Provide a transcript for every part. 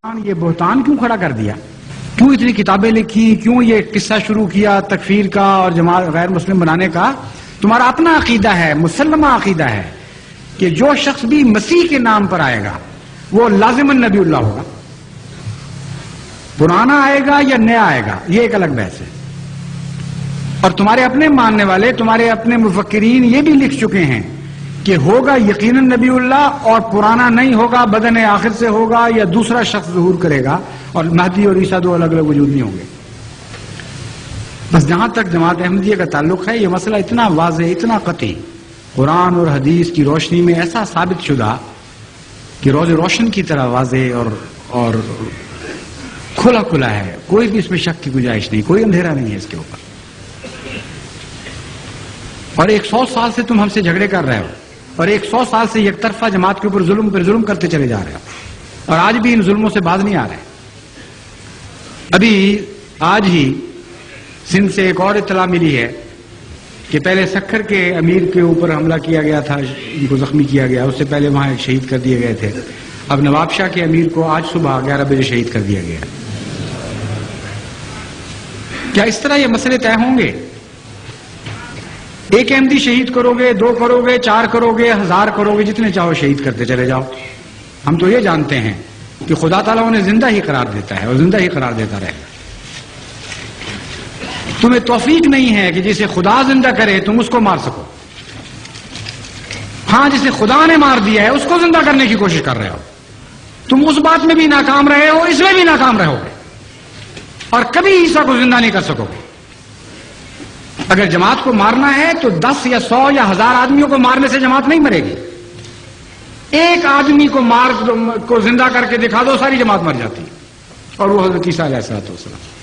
یہ بہتان کیوں کھڑا کر دیا؟ کیوں اتنی کتابیں لکھی؟ کیوں یہ قصہ شروع کیا تکفیر کا اور جماعت غیر مسلم بنانے کا؟ تمہارا اپنا عقیدہ ہے، مسلمہ عقیدہ ہے کہ جو شخص بھی مسیح کے نام پر آئے گا وہ لازماً نبی اللہ ہوگا، پرانا آئے گا یا نیا آئے گا یہ ایک الگ بحث ہے۔ اور تمہارے اپنے ماننے والے، تمہارے اپنے مفکرین یہ بھی لکھ چکے ہیں کہ ہوگا یقیناً نبی اللہ، اور پرانا نہیں ہوگا، بدن آخر سے ہوگا یا دوسرا شخص ظہور کرے گا، اور مہدی اور عیسیٰ دو الگ الگ وجود نہیں ہوں گے۔ بس جہاں تک جماعت احمدیہ کا تعلق ہے یہ مسئلہ اتنا واضح، اتنا قطعی، قرآن اور حدیث کی روشنی میں ایسا ثابت شدہ کہ روز روشن کی طرح واضح اور کھلا کھلا ہے، کوئی بھی اس میں شک کی گنجائش نہیں، کوئی اندھیرا نہیں ہے اس کے اوپر۔ اور 100 سال سے تم ہم سے جھگڑے کر رہے ہو، اور 100 سال سے یک طرفہ جماعت کے اوپر ظلم پر ظلم کرتے چلے جا رہے ہو، اور آج بھی ان ظلموں سے باز نہیں آ رہے۔ ابھی آج ہی سندھ سے ایک اور اطلاع ملی ہے کہ پہلے سکھر کے امیر کے اوپر حملہ کیا گیا تھا، ان کو زخمی کیا گیا، اس سے پہلے وہاں ایک شہید کر دیے گئے تھے۔ اب نواب شاہ کے امیر کو آج صبح 11 بجے شہید کر دیا گیا۔ کیا اس طرح یہ مسئلے طے ہوں گے؟ ایک احمدی شہید کرو گے، 2 کرو گے، 4 کرو گے، 1000 کرو گے، جتنے چاہو شہید کرتے چلے جاؤ۔ ہم تو یہ جانتے ہیں کہ خدا تعالیٰ انہیں زندہ ہی قرار دیتا ہے اور زندہ ہی قرار دیتا رہے گا۔ تمہیں توفیق نہیں ہے کہ جسے خدا زندہ کرے تم اس کو مار سکو۔ ہاں، جسے خدا نے مار دیا ہے اس کو زندہ کرنے کی کوشش کر رہے ہو۔ تم اس بات میں بھی ناکام رہے ہو، اس میں بھی ناکام رہو گے، اور کبھی عیسیٰ کو زندہ نہیں کر سکو گے۔ اگر جماعت کو مارنا ہے تو 10 یا 100 یا 1000 آدمیوں کو مارنے سے جماعت نہیں مرے گی۔ ایک آدمی کو زندہ کر کے دکھا دو، ساری جماعت مر جاتی ہے، اور وہ حضرت عیسیٰ علیہ السلام۔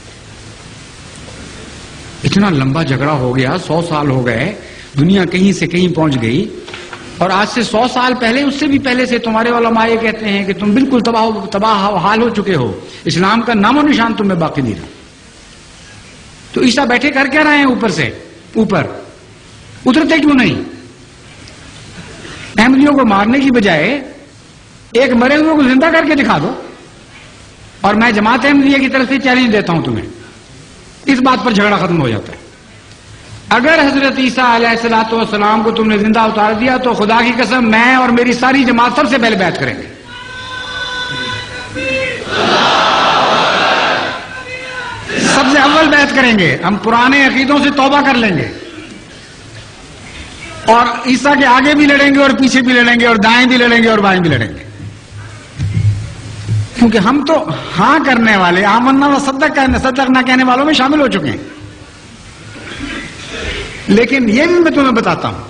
اتنا لمبا جھگڑا ہو گیا، 100 سال ہو گئے، دنیا کہیں سے کہیں پہنچ گئی، اور آج سے 100 سال پہلے، اس سے بھی پہلے سے تمہارے علماء یہ کہتے ہیں کہ تم بالکل تباہ حال ہو چکے ہو، اسلام کا نام و نشان تم میں باقی نہیں رہا۔ تو عیسیٰ بیٹھے کر کیا رہے ہیں اوپر سے؟ اوپر اترتے کیوں نہیں؟ احمدیوں کو مارنے کی بجائے ایک مرے ہوئے کو زندہ کر کے دکھا دو۔ اور میں جماعت احمدیہ کی طرف سے چیلنج دیتا ہوں تمہیں، اس بات پر جھگڑا ختم ہو جاتا ہے۔ اگر حضرت عیسیٰ علیہ السلام کو تم نے زندہ اتار دیا تو خدا کی قسم میں اور میری ساری جماعت سب سے پہلے بیعت کریں گے۔ سب سے اول بیعت کریں گے، ہم پرانے عقیدوں سے توبہ کر لیں گے، اور عیسیٰ کے آگے بھی لڑیں گے اور پیچھے بھی لڑیں گے، اور دائیں بھی لڑیں گے اور بائیں بھی لڑیں گے۔ کیونکہ ہم تو ہاں کرنے والے، آمنا و صدقنا کہنے والوں میں شامل ہو چکے ہیں۔ لیکن یہ بھی میں تمہیں بتاتا ہوں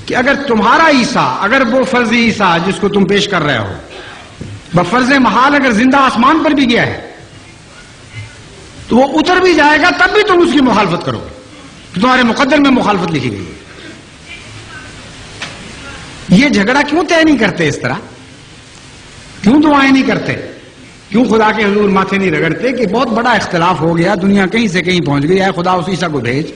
کہ اگر تمہارا عیسیٰ، اگر وہ فرضی عیسیٰ جس کو تم پیش کر رہے ہو بفرض محال اگر زندہ آسمان پر بھی گیا ہے تو وہ اتر بھی جائے گا، تب بھی تم اس کی مخالفت کرو گے، تمہارے مقدر میں مخالفت لکھی گئی ہے۔ یہ جھگڑا کیوں طے نہیں کرتے اس طرح؟ کیوں دعائیں نہیں کرتے؟ کیوں خدا کے حضور ماتھے نہیں رگڑتے کہ بہت بڑا اختلاف ہو گیا، دنیا کہیں سے کہیں پہنچ گئی، اے خدا اس عیسیٰ کو بھیج۔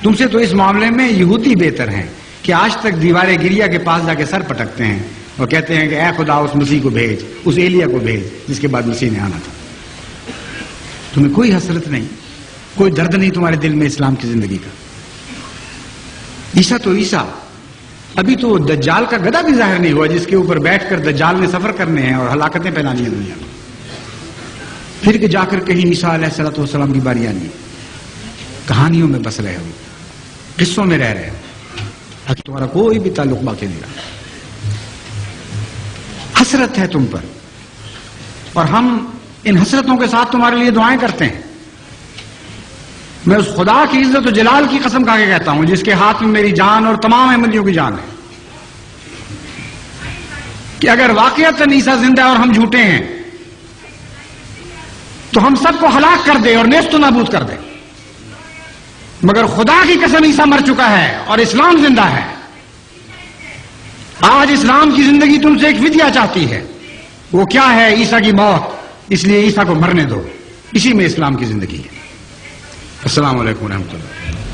تم سے تو اس معاملے میں یہودی بہتر ہیں کہ آج تک دیوار گریا کے پاس جا کے سر پٹکتے ہیں اور کہتے ہیں کہ اے خدا اس مسیح کو بھیج، اس ایلیا کو بھیج جس کے بعد مسیح نے آنا تھا۔ تمہیں کوئی حسرت نہیں، کوئی درد نہیں تمہارے دل میں اسلام کی زندگی کا۔ عیسیٰ تو عیسیٰ، ابھی تو دجال کا گدھا بھی ظاہر نہیں ہوا جس کے اوپر بیٹھ کر دجال نے سفر کرنے ہیں اور ہلاکتیں پھیلانی ہیں دنیا میں۔ پھر کہ جا کر کہیں عیسیٰ علیہ السلام کی باری آنی ہے۔ کہانیوں میں بس رہے ہو، قصوں میں رہ رہے ہو، تمہارا کوئی بھی تعلق باقی نہیں رہا۔ حسرت ہے تم پر، اور ہم ان حسرتوں کے ساتھ تمہارے لیے دعائیں کرتے ہیں۔ میں اس خدا کی عزت و جلال کی قسم کھا کے کہتا ہوں جس کے ہاتھ میں میری جان اور تمام احمدیوں کی جان ہے، کہ اگر واقعتاً عیسیٰ زندہ ہے اور ہم جھوٹے ہیں تو ہم سب کو ہلاک کر دے اور نیست و نابود کر دے، مگر خدا کی قسم عیسیٰ مر چکا ہے اور اسلام زندہ ہے۔ آج اسلام کی زندگی تم سے ایک فدیہ چاہتی ہے، وہ کیا ہے؟ عیسیٰ کی موت۔ اس لیے عیسیٰ کو مرنے دو، اسی میں اسلام کی زندگی ہے۔ السلام علیکم ورحمۃ اللہ۔